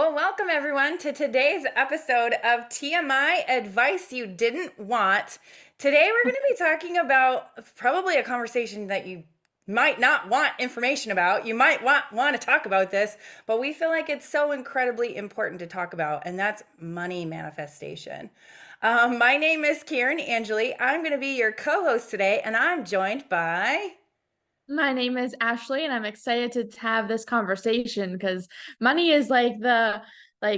Well, welcome everyone to today's episode of TMI Advice You Didn't Want. Today we're going to be talking about probably a conversation that you might not want information about. You might want to talk about this, but we feel like it's so incredibly important to talk about, and that's money manifestation. My name is Karin Angelly. I'm going to be your co-host today, and I'm joined by My name is Ashley, and I'm excited to have this conversation because money is like the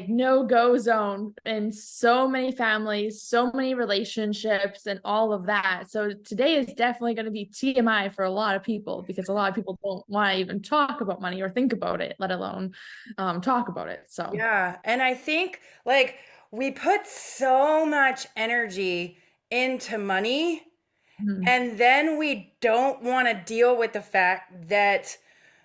no-go zone in so many families, so many relationships, and all of that. So today is definitely going to be TMI for a lot of people because a lot of people don't want to even talk about money or think about it, let alone talk about it. So yeah, and I think like we put so much energy into money, mhm. and then we don't want to deal with the fact that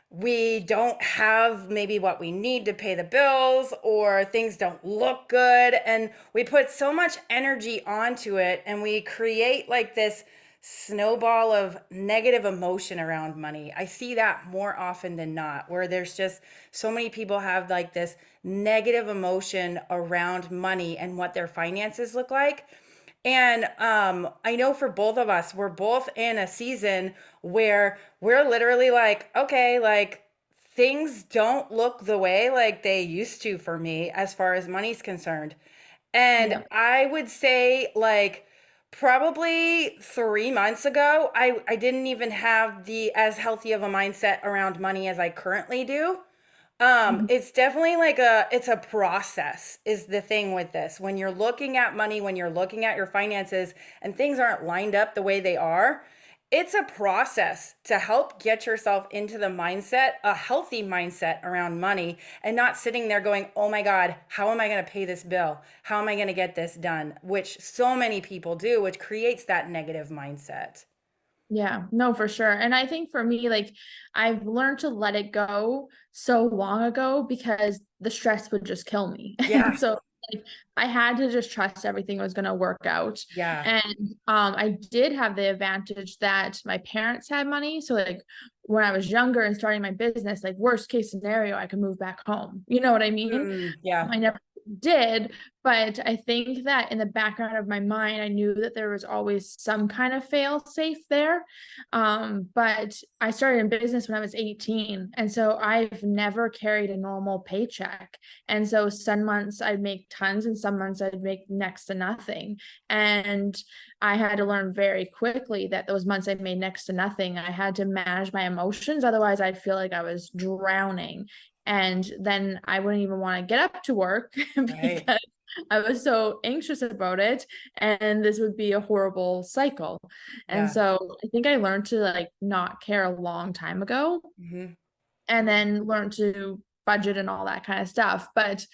we don't have maybe what we need to pay the bills, or things don't look good. And we put so much energy onto it, and we create like this snowball of negative emotion around money. I see that more often than not, where there's just so many people have like this negative emotion around money and what their finances look like. And I know for both of us, we're both in a season where we're literally like, okay, like things don't look the way like they used to for me as far as money's concerned. And Yeah. I would say like probably 3 months ago, I didn't even have the as healthy of a mindset around money as I currently do. Mhm. It's definitely it's a process is the thing with this. When you're looking at money, when you're looking at your finances and things aren't lined up the way they are, it's a process to help get yourself into the mindset, a healthy mindset around money, and not sitting there going, "Oh my God, how am I going to pay this bill? How am I going to get this done?" Which so many people do, which creates that negative mindset. Yeah, no, for sure. And I think for me, like I've learned to let it go so long ago because the stress would just kill me. And Yeah. so like I had to just trust everything was going to work out. Yeah. And I did have the advantage that my parents had money. So like when I was younger and starting my business, like worst case scenario, I could move back home. You know what I mean? Yeah. I never did, but I think that in the background of my mind, I knew that there was always some kind of fail safe there. But I started in business when I was 18. And so I've never carried a normal paycheck. And so some months I'd make tons and some months I'd make next to nothing. And I had to learn very quickly that those months I made next to nothing, I had to manage my emotions. Otherwise, I'd feel like I was drowning. And then I wouldn't even want to get up to work Right. because I was so anxious about it. And this would be a horrible cycle. And Yeah. so I think I learned to like not care a long time ago Hmm. and then learn to budget and all that kind of stuff. But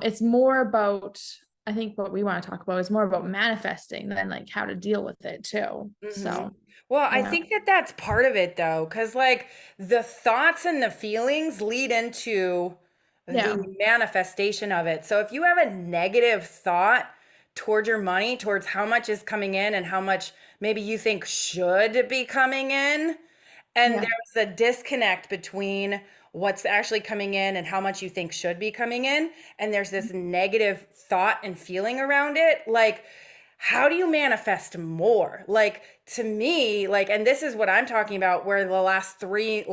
it's more about, I think what we want to talk about is more about manifesting than like how to deal with it too. Hmm. So, Well, I yeah. think that that's part of it though, because like the thoughts and the feelings lead into the Yeah. manifestation of it. So if you have a negative thought toward your money, towards how much is coming in and how much maybe you think should be coming in, and Yeah. there's a disconnect between what's actually coming in and how much you think should be coming in, and there's this negative thought and feeling around it, like how do you manifest more? Like to me, like, and this is what I'm talking about, where the last 3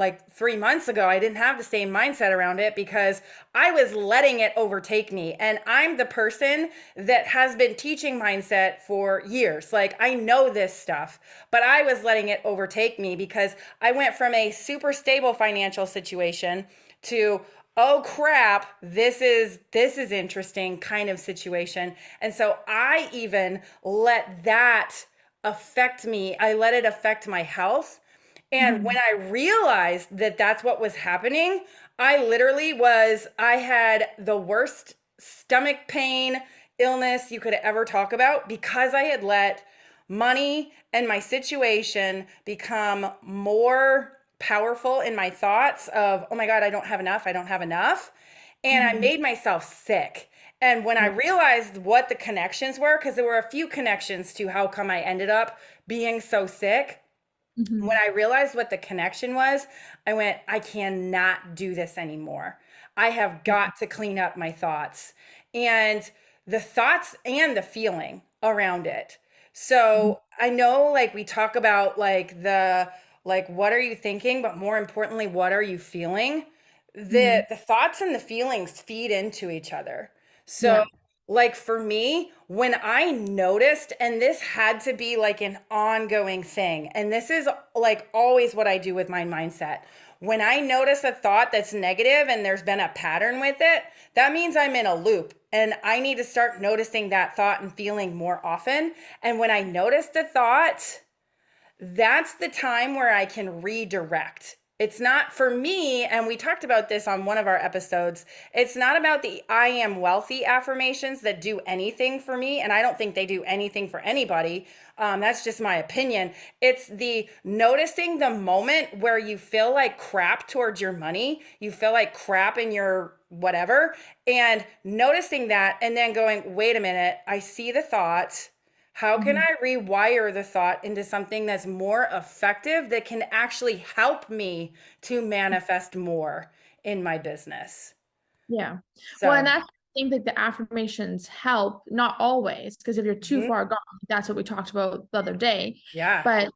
months ago, I didn't have the same mindset around it because I was letting it overtake me. And I'm the person that has been teaching mindset for years. Like I know this stuff, but I was letting it overtake me because I went from a super stable financial situation to, oh crap, this is interesting kind of situation. And so I even let that affect me. I let it affect my health. And when Mhm. I realized that that's what was happening, I had the worst stomach pain, illness you could ever talk about, because I had let money and my situation become more powerful in my thoughts of, oh my God, I don't have enough. I don't have enough. And I Mhm. made myself sick. And when I Yeah. realized what the connections were, because there were a few connections to how come I ended up being so sick, when Mhm. I realized what the connection was, I went, I cannot do this anymore. I have got to clean up my thoughts and the thoughts and the feeling around it. Mhm. So I know like we talk about like like what are you thinking, but more importantly, what are you feeling? Mhm. The thoughts and the feelings feed into each other. So Yeah. like for me, when I noticed, and this had to be like an ongoing thing, and this is like always what I do with my mindset. When I notice a thought that's negative and there's been a pattern with it, that means I'm in a loop and I need to start noticing that thought and feeling more often. And when I notice the thought, that's the time where I can redirect. It's not for me, and we talked about this on one of our episodes. It's not about the I am wealthy affirmations that do anything for me, and I don't think they do anything for anybody. That's just my opinion. It's the noticing the moment where you feel like crap towards your money, you feel like crap in your whatever, and noticing that, and then going, wait a minute, I see the thought. How can Mhm. I rewire the thought into something that's more effective that can actually help me to manifest more in my business? Yeah. Well, and So, that's, I think that the affirmations help, not always, because if you're too mhm, far gone, that's what we talked about the other day. yeah, But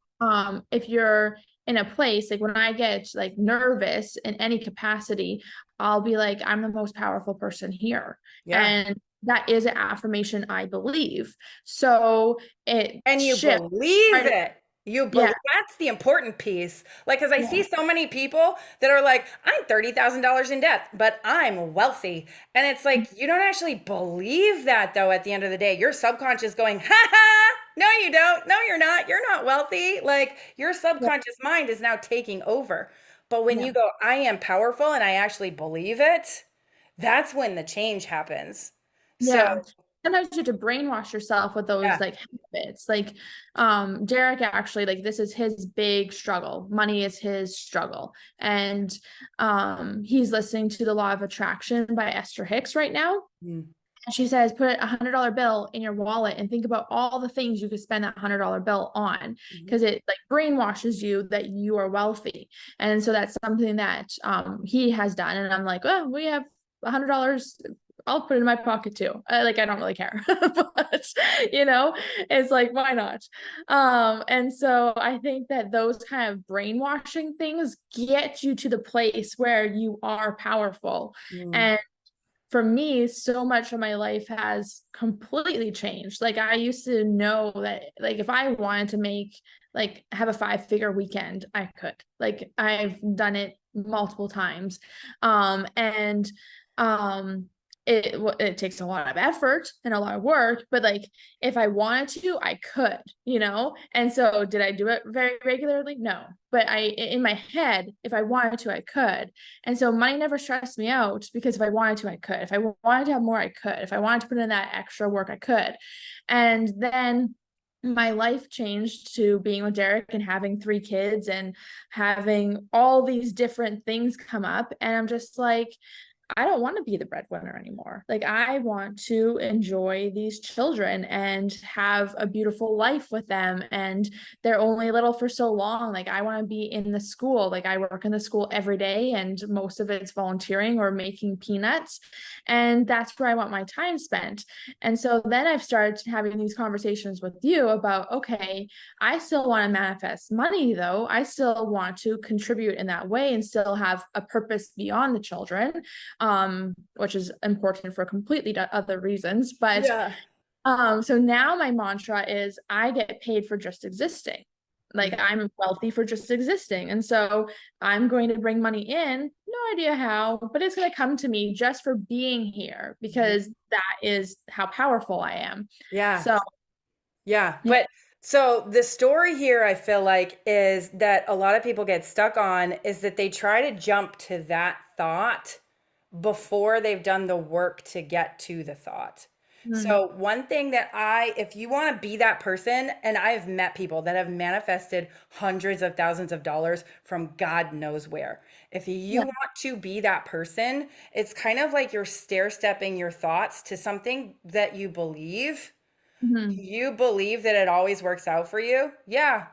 if you're in a place like when I get like nervous in any capacity, I'll be like, I'm the most powerful person here. yeah. And that is an affirmation I believe. So it And you shifts, believe right? it. You Yeah. believe that's the important piece. Like, because I Yeah. see so many people that are like, I'm $30,000 in debt, but I'm wealthy. And it's like, you don't actually believe that, though, at the end of the day. Your subconscious going, ha ha, no, you don't. No, you're not. You're not wealthy. Like, your Yeah. subconscious mind is now taking over. But when Yeah. you go, I am powerful and I actually believe it, that's when the change happens. So, Yeah. Sometimes you have to brainwash yourself with those yeah. like habits. Like Derek actually, like this is his big struggle. Money is his struggle. And he's listening to The Law of Attraction by Esther Hicks right now. Mm, And she says, put $100 bill in your wallet and think about all the things you could spend that $100 bill on, mhm. because it like brainwashes you that you are wealthy. And so that's something that he has done. And I'm like, oh, we have $100. I'll put it in my pocket too. Like, I don't really care, but it's like, why not? And so I think that those kind of brainwashing things get you to the place where you are powerful. Mm, And for me, so much of my life has completely changed. Like I used to know that like if I wanted to make like have a 5-figure weekend, I could. Like I've done it multiple times. And it takes a lot of effort and a lot of work, but like if I wanted to, I could. And so did I do it very regularly? No. But I in my head, if I wanted to, I could. And so money never stressed me out because if I wanted to, I could. If I wanted to have more, I could. If I wanted to put in that extra work, I could. And then my life changed to being with Derek and having 3 kids and having all these different things come up. And I'm just like, I don't want to be the breadwinner anymore. Like, I want to enjoy these children and have a beautiful life with them. And they're only little for so long. Like, I want to be in the school. Like, I work in the school every day, and most of it's volunteering or making peanuts. And that's where I want my time spent. And so then I've started having these conversations with you about, okay, I still want to manifest money, though. I still want to contribute in that way and still have a purpose beyond the children, which is important for completely other reasons. But yeah. so now my mantra is I get paid for just existing. Like Mhm. I'm wealthy for just existing. And so I'm going to bring money in, no idea how, but it's going to come to me just for being here Mhm. because that is how powerful I am. Yeah. So, Yeah. yeah. But so the story here, I feel like, is that a lot of people get stuck on is that they try to jump to that thought before they've done the work to get to the thought. Mm, So, one thing that if you want to be that person, and I've met people that have manifested hundreds of thousands of dollars from God knows where. If you yeah. want to be that person, it's kind of like you're stair stepping your thoughts to something that you believe. Mhm, You believe that it always works out for you? Yeah,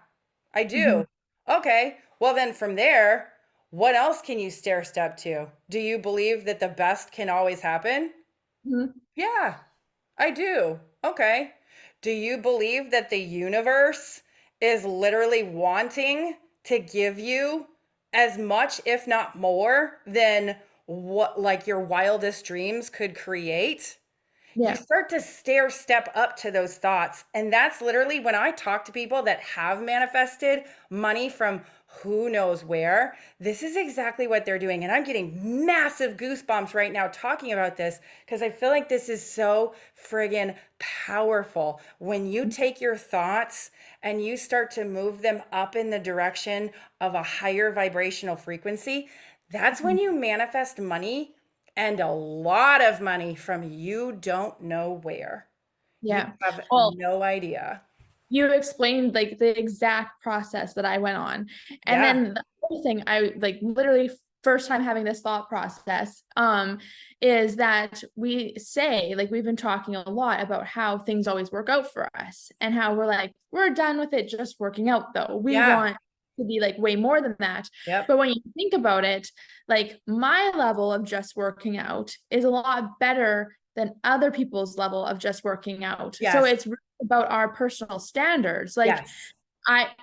I mhm, do. Okay. Well, then from there, What else can you stair step to? Do you believe that the best can always happen? Mhm. Yeah, I do. Okay. Do you believe that the universe is literally wanting to give you as much, if not more, than what like your wildest dreams could create? You Yeah. start to stair step up to those thoughts. And that's literally when I talk to people that have manifested money from who knows where, this is exactly what they're doing. And I'm getting massive goosebumps right now talking about this because I feel like this is so friggin' powerful. When you take your thoughts and you start to move them up in the direction of a higher vibrational frequency, that's when Mhm. you manifest money and a lot of money from you don't know where. You Yeah. have Well, no idea. you explained like the exact process that I went on. And Yeah. then the other thing I like literally first time having this thought process is that we say like we've been talking a lot about how things always work out for us and how we're like we're done with it just working out though. We Yeah. want to be like way more than that. Yep. But when you think about it, like my level of just working out is a lot better than other people's level of just working out. So Yes. it's really about our personal standards. Like Yes.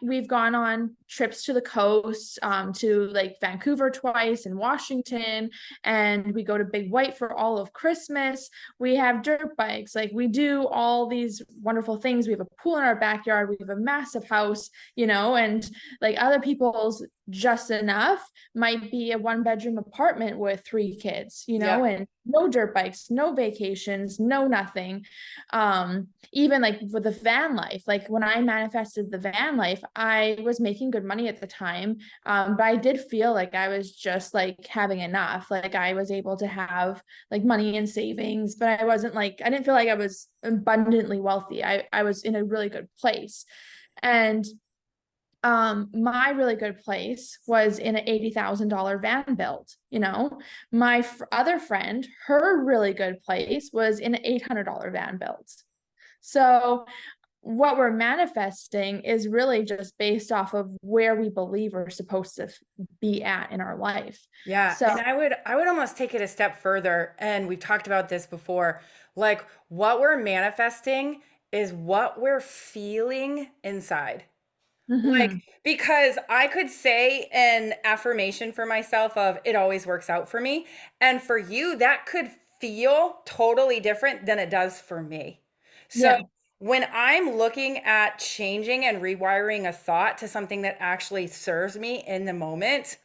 we've gone on trips to the coast, to like Vancouver twice and Washington, and we go to Big White for all of Christmas. We have dirt bikes, like we do all these wonderful things. We have a pool in our backyard, we have a massive house, and like other people's just enough might be a 1 bedroom apartment with 3 kids, Yep. and no dirt bikes, no vacations, no nothing. Even like with the van life, like when I manifested the van life, I was making good money at the time, but I did feel like I was just like having enough, like I was able to have like money in savings, but I wasn't like I didn't feel like I was abundantly wealthy. I was in a really good place. And my really good place was in an $80,000 van build. My other friend, her really good place was in an $800 van build. So what we're manifesting is really just based off of where we believe we're supposed to be at in our life. Yeah. So, And I would almost take it a step further. And we've talked about this before. Like what we're manifesting is what we're feeling inside. Like, mhm, because I could say an affirmation for myself of it always works out for me. And for you, that could feel totally different than it does for me. So yeah, when I'm looking at changing and rewiring a thought to something that actually serves me in the moment,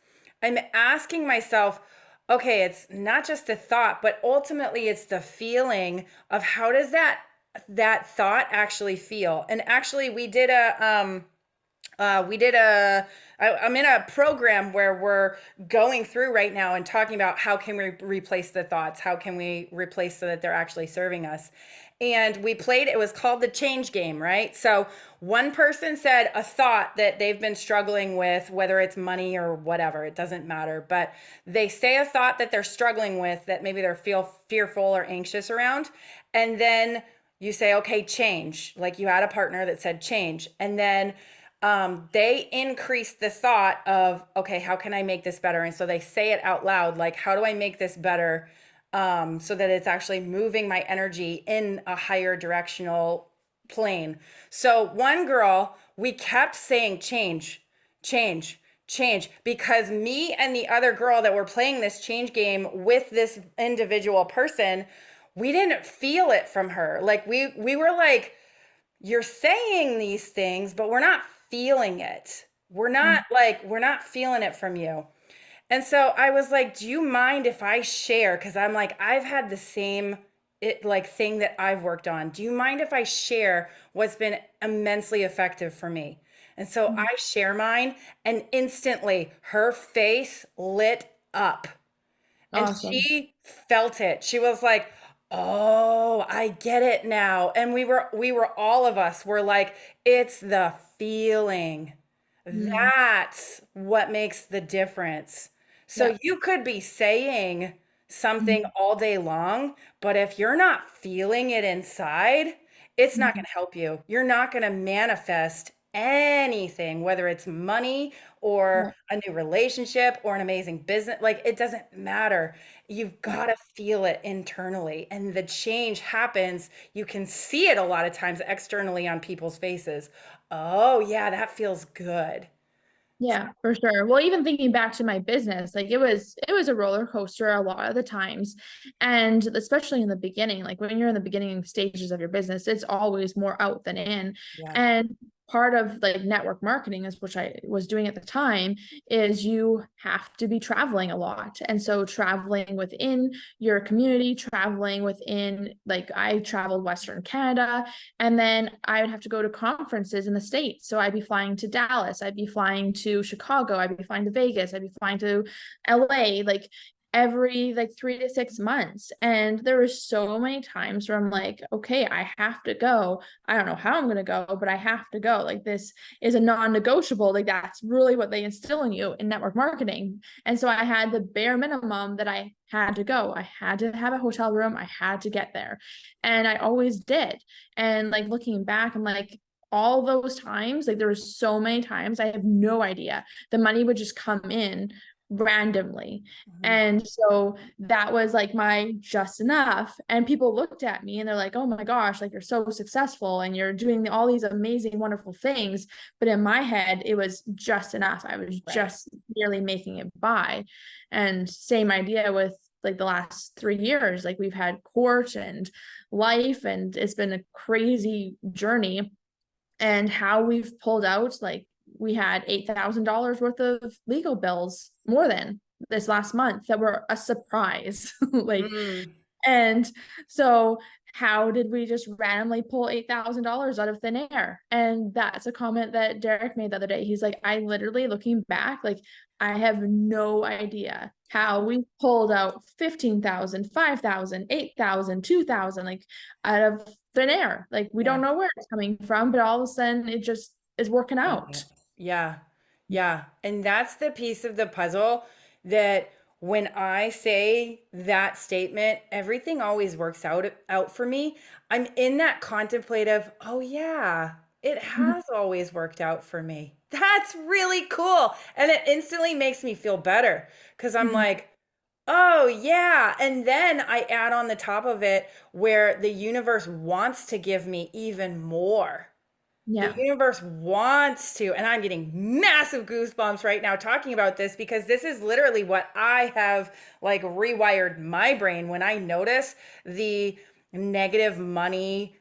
I'm asking myself, okay, it's not just a thought, but ultimately it's the feeling of how does that thought actually feel? And actually we did I'm in a program where we're going through right now and talking about how can we replace the thoughts, how can we replace so that they're actually serving us. And we played, it was called the change game, right? So one person said a thought that they've been struggling with, whether it's money or whatever, it doesn't matter, but they say a thought that they're struggling with that maybe they're feel fearful or anxious around, and then you say, okay, change. Like you had a partner that said change, and then they increase the thought of, okay, how can I make this better? And so they say it out loud, like, how do I make this better? So that it's actually moving my energy in a higher directional plane. So one girl, we kept saying change, change, change, because me and the other girl that were playing this change game with this individual person, we didn't feel it from her. Like we were like, you're saying these things, but we're not feeling it. We're not feeling it from you. And so I was like, do you mind if I share? Because I'm like, I've had the same thing that I've worked on. Do you mind if I share what's been immensely effective for me? And so I mhm. share mine, and instantly her face lit up. And Awesome. she felt it. She was like, "Oh, I get it now." And we were all of us were like, "It's the feeling. Mm, That's what makes the difference." yeah. So you could be saying something Mhm, all day long, but if you're not feeling it inside, it's not mhm, going to help you. You're not going to manifest anything, whether it's money Yeah. or a new relationship or an amazing business, like it doesn't matter. You've got to feel it internally, and the change happens. You can see it a lot of times externally on people's faces. Oh, yeah, that feels good. Yeah, for sure. Well, even thinking back to my business, like it was a roller coaster a lot of the times. And especially in the beginning, like when you're in the beginning stages of your business, it's always more out than in. Yeah. And part of like network marketing is which I was doing at the time is you have to be traveling a lot. And so traveling within your community, traveling within like I traveled Western Canada, and then I would have to go to conferences in the States. So I'd be flying to Dallas, I'd be flying to Chicago, I'd be flying to Vegas, I'd be flying to LA, like every like 3 to 6 months. And there were so many times where I'm like, okay, I have to go. I don't know how I'm going to go, but I have to go. Like this is a non-negotiable. Like that's really what they instill in you in network marketing. And so I had the bare minimum that I had to go. I had to have a hotel room. I had to get there. And I always did. And like looking back, I'm like, all those times, like there were so many times I have no idea. The money would just come in randomly. Mhm. And so that was like my just enough. And people looked at me and they're like, oh my gosh, like you're so successful and you're doing all these amazing, wonderful things. But in my head, it was just enough. I was Right. just barely making it by. And same idea with like the last 3 years. Like we've had court and life, and it's been a crazy journey. And how we've pulled out, like we had $8,000 worth of legal bills more than this last month that were a surprise. Like, Mm. and so how did we just randomly pull $8,000 out of thin air? And that's a comment that Derek made the other day. He's like, I literally looking back, like I have no idea how we pulled out 15,000, 5,000, 8,000, 2,000, like out of thin air. Like we Yeah. don't know where it's coming from, but all of a sudden it just is working out. Yeah. Yeah. And that's the piece of the puzzle that when I say that statement, everything always works out for me. I'm in that contemplative, oh yeah, it has always worked out for me. That's really cool. And it instantly makes me feel better because I'm Mhm. like, oh yeah. And then I add on the top of it where the universe wants to give me even more. The Yeah. universe wants to, and I'm getting massive goosebumps right now talking about this because this is literally what I have like rewired my brain when I notice the negative money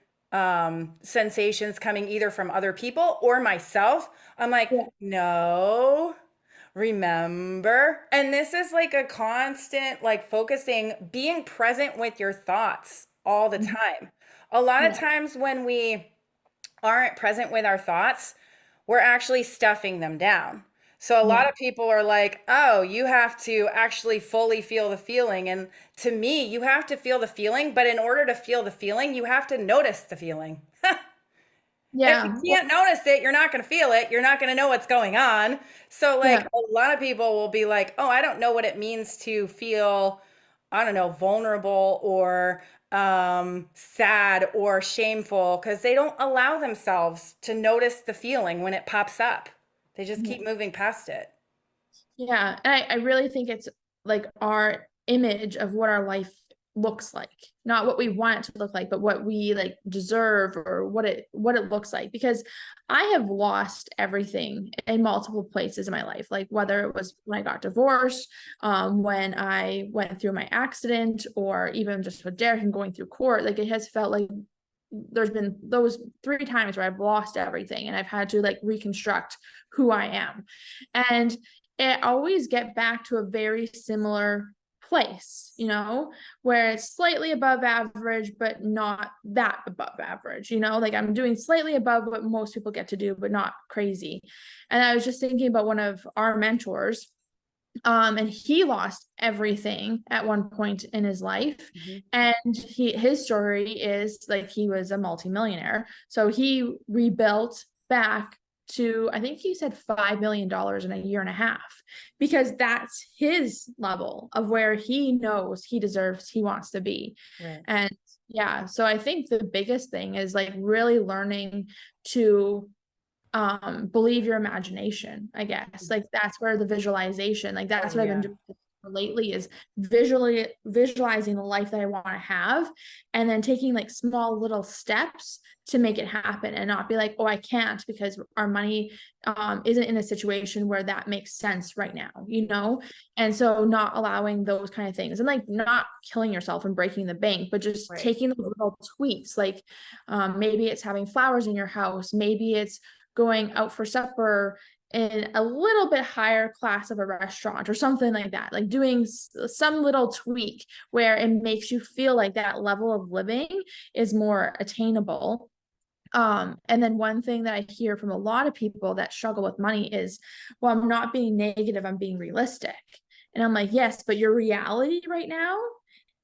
sensations coming either from other people or myself. I'm like, Yeah. no, remember. And this is like a constant, like focusing, being present with your thoughts all the Mhm. time. A lot of Yeah. times when we aren't present with our thoughts, we're actually stuffing them down. So a lot Yeah. of people are like, oh, you have to actually fully feel the feeling. And to me, you have to feel the feeling. But in order to feel the feeling, you have to notice the feeling. If you Yeah. can't notice it, you're not going to feel it. You're not going to know what's going on. So, like, Yeah. a lot of people will be like, oh, I don't know what it means to feel, I don't know, vulnerable or sad or shameful because they don't allow themselves to notice the feeling when it pops up. They just Yeah. keep moving past it. Yeah, and I really think it's like our image of what our life looks like, not what we want it to look like, but what we like deserve or what it looks like. Because I have lost everything in multiple places in my life, like whether it was when I got divorced, when I went through my accident, or even just with Derek and going through court. Like it has felt like there's been those 3 times where I've lost everything and I've had to like reconstruct who I am. And it always get back to a very similar place, where it's slightly above average, but not that above average, like I'm doing slightly above what most people get to do, but not crazy. And I was just thinking about one of our mentors, and he lost everything at one point in his life. Mhm. And his story is like he was a multimillionaire, so he rebuilt back to, I think he said $5 million in a year and a half, because that's his level of where he knows he deserves, he wants to be. Right. And yeah, so I think the biggest thing is like really learning to believe your imagination, I guess. Like that's where the visualization, like that's Oh what I've been yeah. doing lately, is visualizing the life that I want to have, and then taking like small little steps to make it happen, and not be like, oh, I can't because our money isn't in a situation where that makes sense right now, you know? And so not allowing those kind of things, and like not killing yourself and breaking the bank, but just Right. taking the little tweaks, like maybe it's having flowers in your house, maybe it's going out for supper in a little bit higher class of a restaurant or something like that, like doing some little tweak where it makes you feel like that level of living is more attainable. And then one thing that I hear from a lot of people that struggle with money is, well, I'm not being negative, I'm being realistic. And I'm like, yes, but your reality right now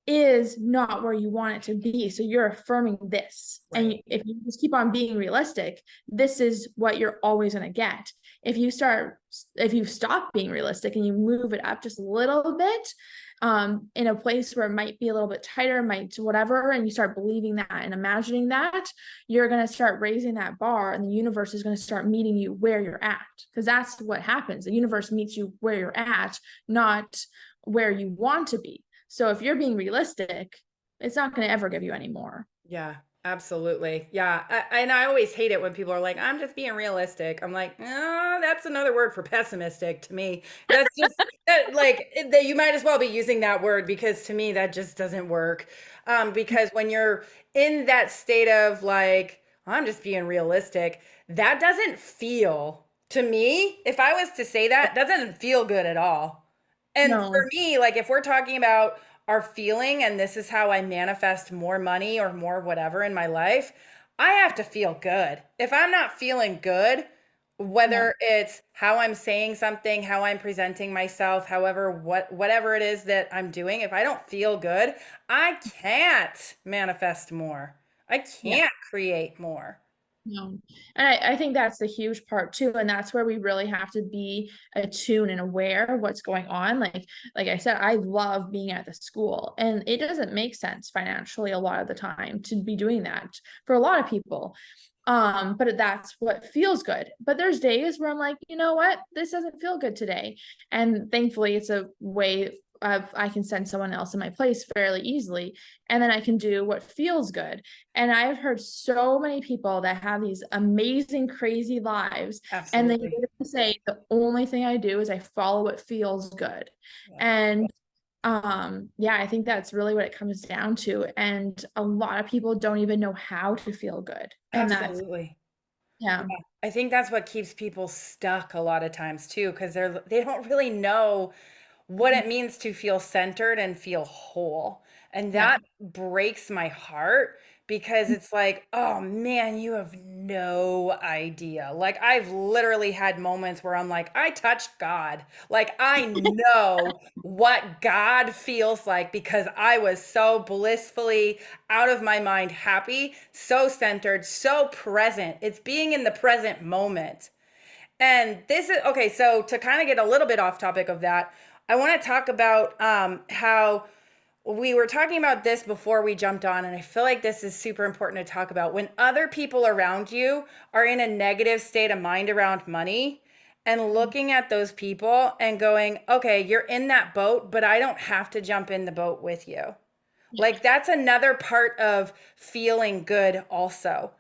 is not where you want it to be. So you're affirming this. And Right. if you just keep on being realistic, this is what you're always going to get. If you stop being realistic and you move it up just a little bit, in a place where it might be a little bit tighter, might whatever, and you start believing that and imagining that, you're going to start raising that bar, and the universe is going to start meeting you where you're at. Because that's what happens. The universe meets you where you're at, not where you want to be. So if you're being realistic, it's not going to ever give you any more. Yeah, absolutely. Yeah. And I always hate it when people are like, I'm just being realistic. I'm like, oh, that's another word for pessimistic to me. That's just that, like, that you might as well be using that word because to me, that just doesn't work. Because when you're in that state of like, I'm just being realistic, that doesn't feel to me, if I was to say that, that doesn't feel good at all. And for No, me, like if we're talking about our feeling and this is how I manifest more money or more whatever in my life, I have to feel good. If I'm not feeling good, yeah, whether it's how I'm saying something, how I'm presenting myself, however, whatever it is that I'm doing, if I don't feel good, I can't manifest more. I yeah. can't create more. No. And I think that's the huge part too. And that's where we really have to be attuned and aware of what's going on. Like I said, I love being at the school, and it doesn't make sense financially a lot of the time to be doing that for a lot of people. But that's what feels good. But there's days where I'm like, you know what, this doesn't feel good today. And thankfully it's a way of I can send someone else in my place fairly easily, and then I can do what feels good. And I've heard so many people that have these amazing, crazy lives, and they Absolutely. literally say the only thing I do is I follow what feels good. Yeah. And yeah, I think that's really what it comes down to. And a lot of people don't even know how to feel good. And that's, Absolutely. yeah, Yeah. I think that's what keeps people stuck a lot of times too, because they don't really know what it means to feel centered and feel whole. And yeah, that breaks my heart because it's like, oh man, you have no idea. Like, I've literally had moments where I'm like, I touched God. Like, I know what God feels like because I was so blissfully out of my mind happy, so centered, so present. It's being in the present moment. And this is okay. So to kind of get a little bit off topic of that, I want to talk about how we were talking about this before we jumped on, and I feel like this is super important to talk about. When other people around you are in a negative state of mind around money, and looking at those people and going, okay, you're in that boat, but I don't have to jump in the boat with you. yeah, Like that's another part of feeling good also.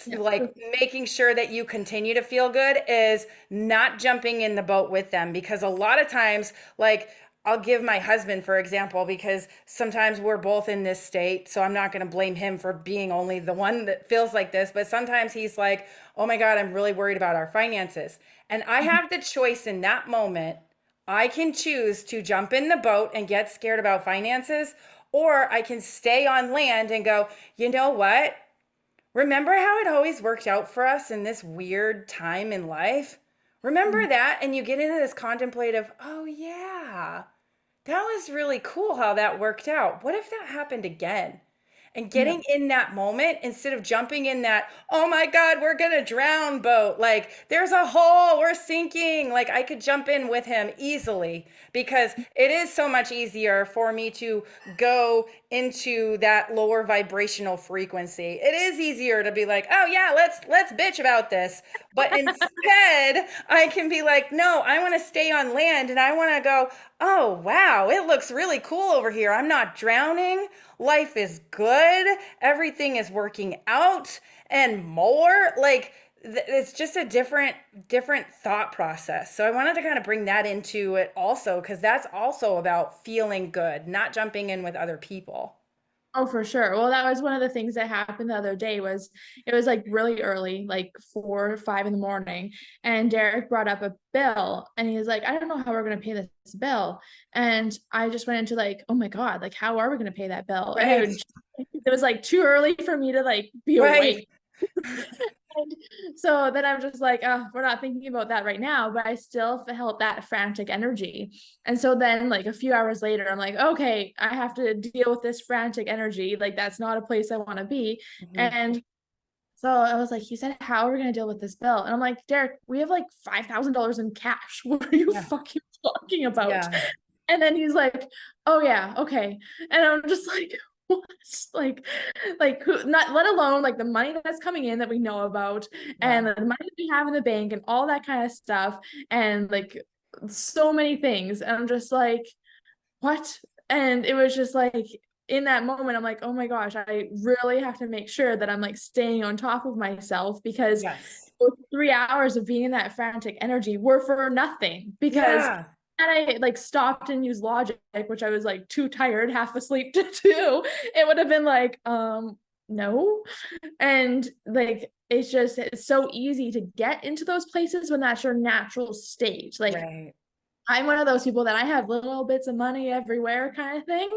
yeah, Like making sure that you continue to feel good is not jumping in the boat with them because a lot of times like I'll give my husband for example because sometimes we're both in this state, so I'm not going to blame him for being only the one that feels like this, but sometimes he's like, "Oh my god, I'm really worried about our finances." And I have the choice in that moment. I can choose to jump in the boat and get scared about finances, or I can stay on land and go, you know what? Remember how it always worked out for us in this weird time in life? Remember that? And you get into this contemplative, oh, yeah, that was really cool how that worked out. What if that happened again? And yeah, getting in that moment instead of jumping in that, oh my God, we're gonna drown boat. Like, there's a hole, we're sinking. Like, I could jump in with him easily because it is so much easier for me to go into that lower vibrational frequency. It is easier to be like, "Oh yeah, let's bitch about this." But instead, I can be like, "No, I want to stay on land and I want to go, "Oh, wow, it looks really cool over here. I'm not drowning. Life is good. Everything is working out and more." Like it's just a different thought process. So I wanted to kind of bring that into it also, because that's also about feeling good, not jumping in with other people. Oh, for sure. Well, that was one of the things that happened the other day was it was like really early, like 4 or 5 in the morning. And Derek brought up a bill and he was like, I don't know how we're going to pay this bill. And I just went into like, oh my God, like, how are we going to pay that bill? And Right. it was like too early for me to like be Right. awake. And so then I'm just like, oh, we're not thinking about that right now, but I still felt that frantic energy. And so then, like a few hours later, I'm like, okay, I have to deal with this frantic energy. Like, that's not a place I want to be. Mhm. And so I was like, he said, how are we going to deal with this bill? And I'm like, Derek, we have like $5,000 in cash. What are you Yeah. fucking talking about? Yeah. And then he's like, oh yeah, okay. And I'm just like, what? Like who, not let alone like the money that's coming in that we know about Yeah. and the money that we have in the bank and all that kind of stuff and like so many things. And I'm just like, what? And it was just like in that moment, I'm like, oh my gosh, I really have to make sure that I'm like staying on top of myself because Yes. those 3 hours of being in that frantic energy were for nothing because Yeah. had I like stopped and used logic, which I was like too tired, half asleep to do, it would have been like, no. And like it's so easy to get into those places when that's your natural state. Like Right. I'm one of those people that I have little bits of money everywhere kind of thing.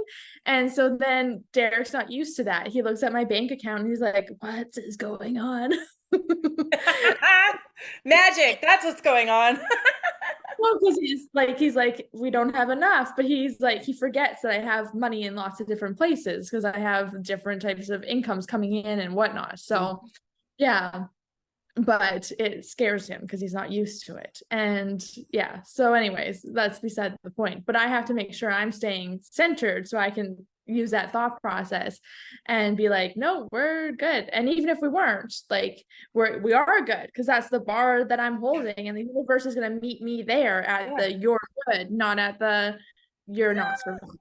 And so then Derek's not used to that. He looks at my bank account and he's like, what is going on? Magic. That's what's going on. Well, because he's like, we don't have enough, but he's like, he forgets that I have money in lots of different places because I have different types of incomes coming in and whatnot. So yeah, but it scares him because he's not used to it. And yeah, so anyways, that's beside the point. But I have to make sure I'm staying centered so I can use that thought process and be like, no, we're good. And even if we weren't, like we are good because that's the bar that I'm holding, and the universe is gonna meet me there at Yeah. the you're good, not at the you're not surviving.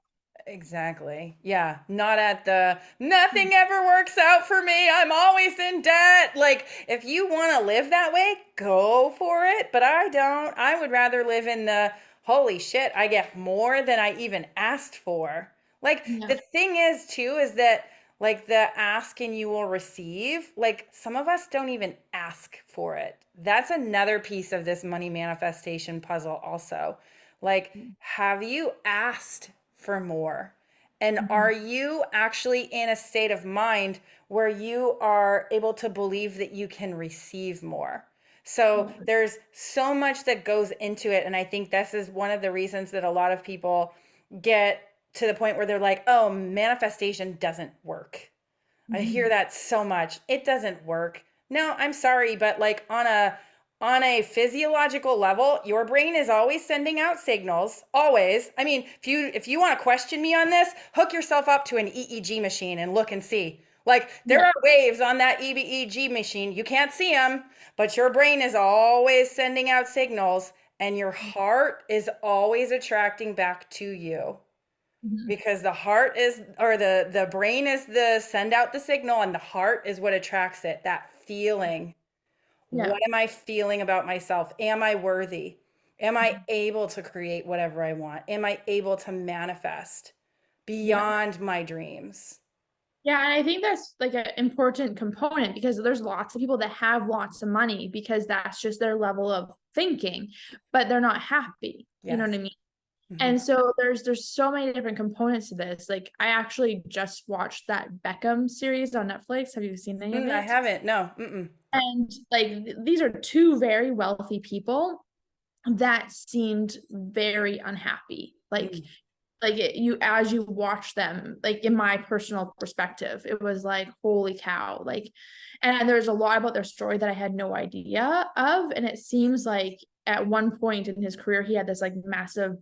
Exactly. Yeah. Not at the nothing ever works out for me. I'm always in debt. Like, if you want to live that way, go for it. But I don't. I would rather live in the holy shit, I get more than I even asked for. Like, Yeah. the thing is, too, is that like the ask and you will receive, like, some of us don't even ask for it. That's another piece of this money manifestation puzzle, also. Like, have you asked for more? And are Mhm. you actually in a state of mind where you are able to believe that you can receive more? So Yeah. there's so much that goes into it. And I think this is one of the reasons that a lot of people get to the point where they're like, oh, manifestation doesn't work. I hear Mhm. that so much. It doesn't work. No, I'm sorry, but like on a physiological level, your brain is always sending out signals, always. I mean, if you want to question me on this, hook yourself up to an EEG machine and look and see. Like there Yeah. are waves on that EEG machine. You can't see them, but your brain is always sending out signals and your heart is always attracting back to you, Mhm. because the heart is, or the brain is the send out the signal, and the heart is what attracts it, that feeling. Yeah. What am I feeling about myself? Am I worthy? Am I able to create whatever I want? Am I able to manifest Yeah. beyond my dreams? Yeah, and I think that's like an important component because there's lots of people that have lots of money because that's just their level of thinking, but they're not happy. You know what Yes. I mean? Mhm. And so there's so many different components to this. Like I actually just watched that Beckham series on Netflix. Have you seen any of I it? haven't. No. Mm-mm. And like these are two very wealthy people that seemed very unhappy. Mm. Like you as you watch them, like in my personal perspective, it was like holy cow. Like and there's a lot about their story that I had no idea of, and it seems like at one point in his career he had this like massive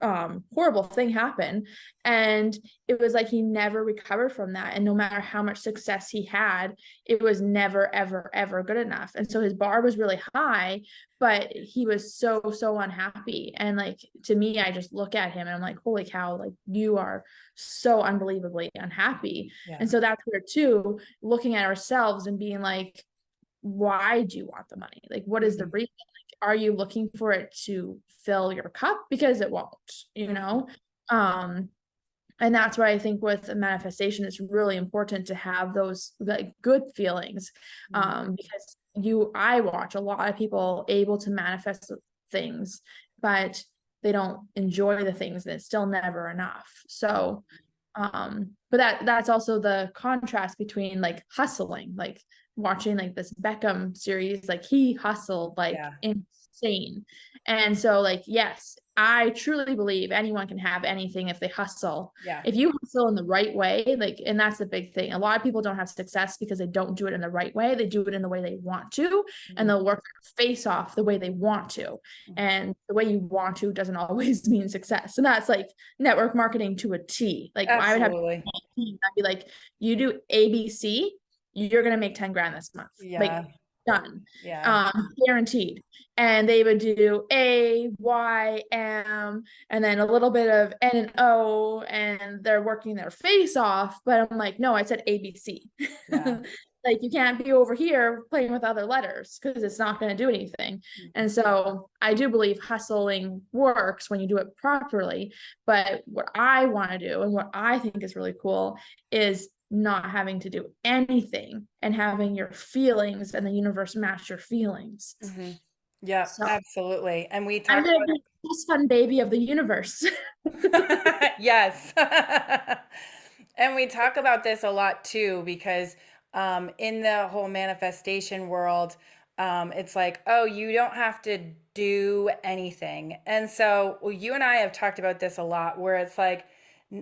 horrible thing happen. And it was like he never recovered from that. And no matter how much success he had, it was never, ever, ever good enough. And so his bar was really high, but he was so, so unhappy. And like, to me, I just look at him and I'm like, holy cow, like you are so unbelievably unhappy. Yeah. And so that's where too, looking at ourselves and being like, why do you want the money? Like, what is the Mhm. reason? Like, are you looking for it to fill your cup? Because it won't, you Mhm. know? Um, and that's why I think with a manifestation, it's really important to have those like good feelings. Mhm. Because I watch a lot of people able to manifest things, but they don't enjoy the things, and it's still never enough. So but that's also the contrast between like hustling, like watching like this Beckham series, like he hustled like Yeah. insane. And so like, yes, I truly believe anyone can have anything if they hustle. Yeah. If you hustle in the right way, like, and that's the big thing. A lot of people don't have success because they don't do it in the right way. They do it in the way they want to, and Mhm. they'll work their face off the way they want to. Mhm. And the way you want to doesn't always mean success. And that's like network marketing to a T. Like I would have Absolutely. I'd be like, you do ABC, you're gonna make 10 grand this month. Like Yeah. done. Yeah. Guaranteed. And they would do A, Y, M, and then a little bit of N and O, and they're working their face off. But I'm like, no, I said ABC. Yeah. Like you can't be over here playing with other letters because it's not going to do anything. Mhm. And so I do believe hustling works when you do it properly. But what I want to do and what I think is really cool is not having to do anything and having your feelings and the universe match your feelings. Mhm. Yep, So absolutely. And we I'm talk gonna be this fun baby of the universe. yes. And we talk about this a lot too, because in the whole manifestation world, it's like, oh, you don't have to do anything. And so well, you and I have talked about this a lot, where it's like,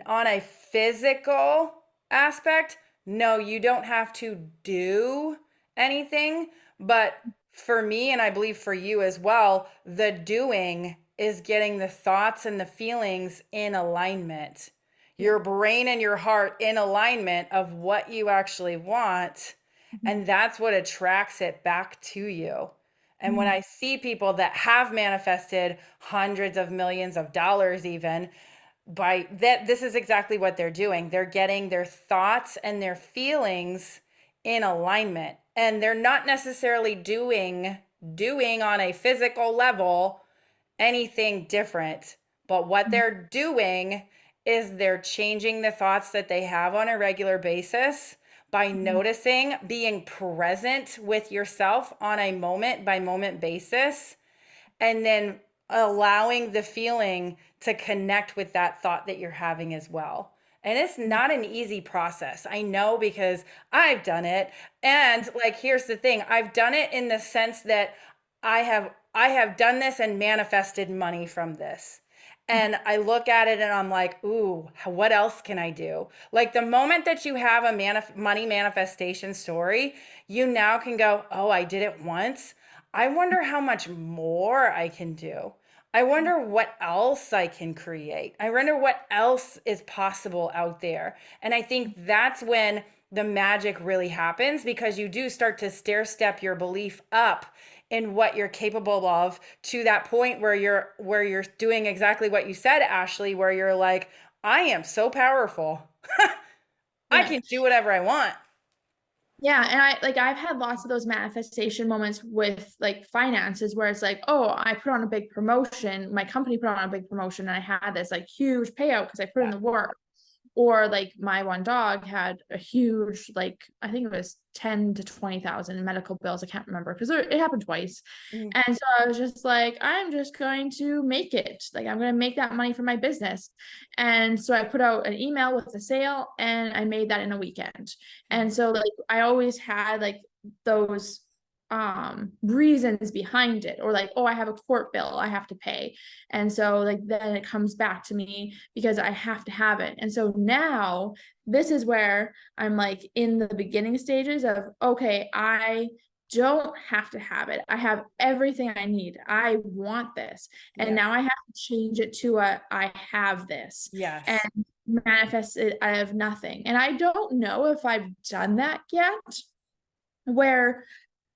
on a physical aspect, no, you don't have to do anything. But for me, and I believe for you as well, the doing is getting the thoughts and the feelings in alignment, Yeah. your brain and your heart in alignment of what you actually want. And that's what attracts it back to you. And when I see people that have manifested hundreds of millions of dollars, even by that, this is exactly what they're doing. They're getting their thoughts and their feelings in alignment. And they're not necessarily doing on a physical level anything different. But what they're doing is they're changing the thoughts that they have on a regular basis by noticing, being present with yourself on a moment by moment basis, and then allowing the feeling to connect with that thought that you're having as well. And it's not an easy process. I know, because I've done it. And like, here's the thing, I've done it in the sense that I have done this and manifested money from this. And I look at it and I'm like, ooh, what else can I do? Like, the moment that you have a money manifestation story, you now can go, oh, I did it once. I wonder how much more I can do. I wonder what else I can create. I wonder what else is possible out there. And I think that's when the magic really happens, because you do start to stair step your belief up in what you're capable of, to that point where you're doing exactly what you said, Ashley, where you're like, I am so powerful. I Yeah. can do whatever I want. Yeah, and I've had lots of those manifestation moments with like finances where it's like, oh, I put on a big promotion, my company put on a big promotion, and I had this like huge payout because I put in Yeah. the work. Or like my one dog had a huge, like I think it was 10 to 20,000 in medical bills. I can't remember because it happened twice. Mhm. And so I was just like, I'm just going to make it. Like I'm going to make that money for my business. And so I put out an email with the sale and I made that in a weekend. And so like I always had like those reasons behind it, or like, oh, I have a court bill I have to pay. And so like then it comes back to me because I have to have it. And so now this is where I'm like in the beginning stages of, okay, I don't have to have it. I have everything I need. I want this. And Yeah. now I have to change it to a I have this and Yes. manifest it out of nothing. And I don't know if I've done that yet, where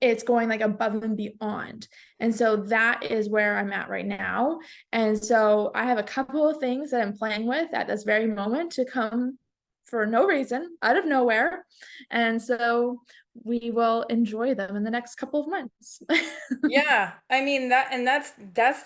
it's going like above and beyond. And so that is where I'm at right now. And so I have a couple of things that I'm playing with at this very moment to come for no reason, out of nowhere. And so we will enjoy them in the next couple of months. Yeah, I mean that's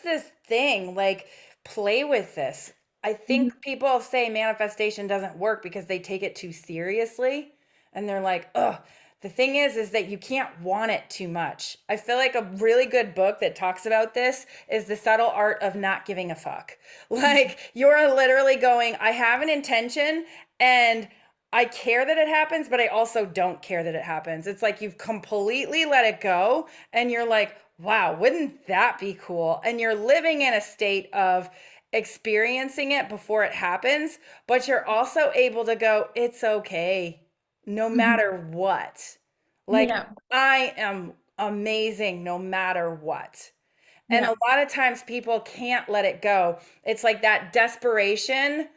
this thing, like play with this. I Mhm. think people say manifestation doesn't work because they take it too seriously and they're like, "Ugh." The thing is that you can't want it too much. I feel like a really good book that talks about this is The Subtle Art of Not Giving a Fuck. Like you're literally going, I have an intention and I care that it happens, but I also don't care that it happens. It's like you've completely let it go and you're like, wow, wouldn't that be cool? And you're living in a state of experiencing it before it happens, but you're also able to go, it's okay, no Mhm. matter what. Like, Yeah. I am amazing no matter what. And a Yeah. lot of times people can't let it go. It's like that desperation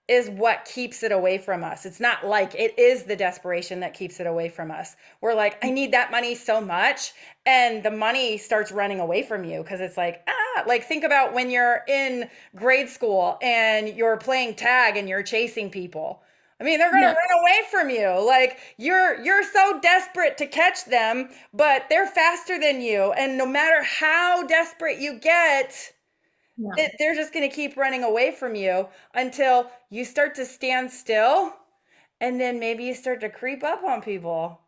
is what keeps it away from us. It's not like it is the desperation that keeps it away from us. We're like, I need that money so much. And the money starts running away from you because it's like, like think about when you're in grade school and you're playing tag and you're chasing people. I mean, they're gonna Yeah. run away from you. Like you're so desperate to catch them, but they're faster than you. And no matter how desperate you get, Yeah. they're just going to keep running away from you until you start to stand still and then maybe you start to creep up on people.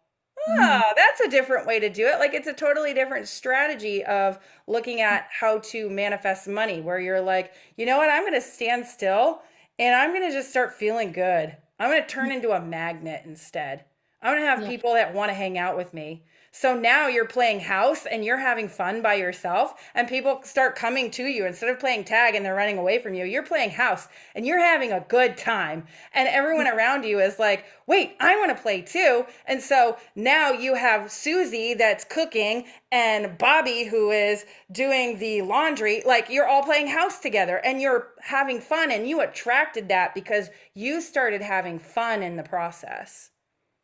Mhm. Ah, that's a different way to do it. Like it's a totally different strategy of looking at how to manifest money, where you're like, you know what, I'm going to stand still and I'm going to just start feeling good. I'm going to turn into a magnet instead. I'm going to have Yeah. people that want to hang out with me. So now you're playing house and you're having fun by yourself, and people start coming to you instead of playing tag and they're running away from you. You're playing house and you're having a good time. And everyone around you is like, wait, I want to play too. And so now you have Susie that's cooking and Bobby who is doing the laundry. Like you're all playing house together and you're having fun, and you attracted that because you started having fun in the process.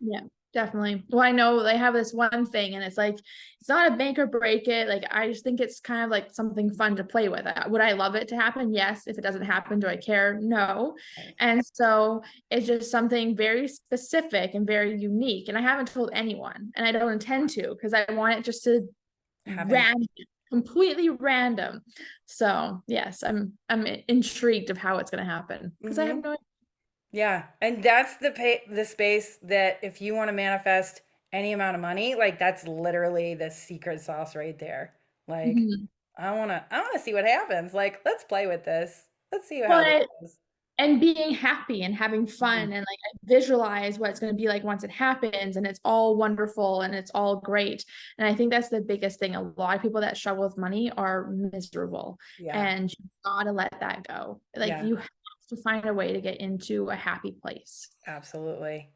Yeah, definitely. Well, I know they have this one thing, and it's like it's not a make or break it. Like I just think it's kind of like something fun to play with. Would I love it to happen? Yes. If it doesn't happen, do I care? No. Right. And so it's just something very specific and very unique. And I haven't told anyone, and I don't intend to because I want it just to Happen. random, completely random. So yes, I'm intrigued of how it's going to happen because I have Mm-hmm. no. Yeah, and that's the space that if you want to manifest any amount of money, like that's literally the secret sauce right there. Like Mhm. I want to see what happens. Like let's play with this. Let's see how this Well, goes. and being happy and having fun Mhm. and like I visualize what it's going to be like once it happens and it's all wonderful and it's all great. And I think that's the biggest thing. A lot of people that struggle with money are miserable, Yeah. and you gotta let that go. Like Yeah. you have to find a way to get into a happy place. Absolutely.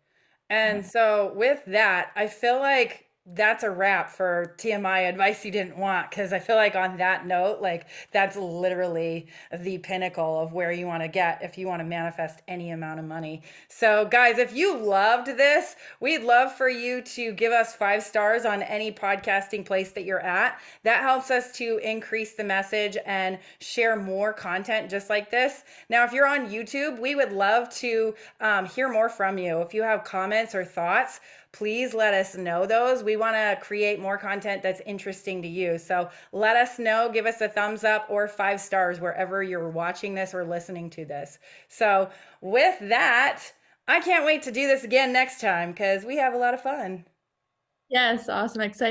Yeah. And so with that, I feel like that's a wrap for TMI advice you didn't want, because I feel like on that note, like that's literally the pinnacle of where you want to get if you want to manifest any amount of money. So guys, if you loved this, we'd love for you to give us 5 stars on any podcasting place that you're at. That helps us to increase the message and share more content just like this. Now, if you're on YouTube, we would love to hear more from you. If you have comments or thoughts, please let us know those. We want to create more content that's interesting to you. So let us know, give us a thumbs up or 5 stars wherever you're watching this or listening to this. So with that, I can't wait to do this again next time because we have a lot of fun. Yes, awesome. Excited.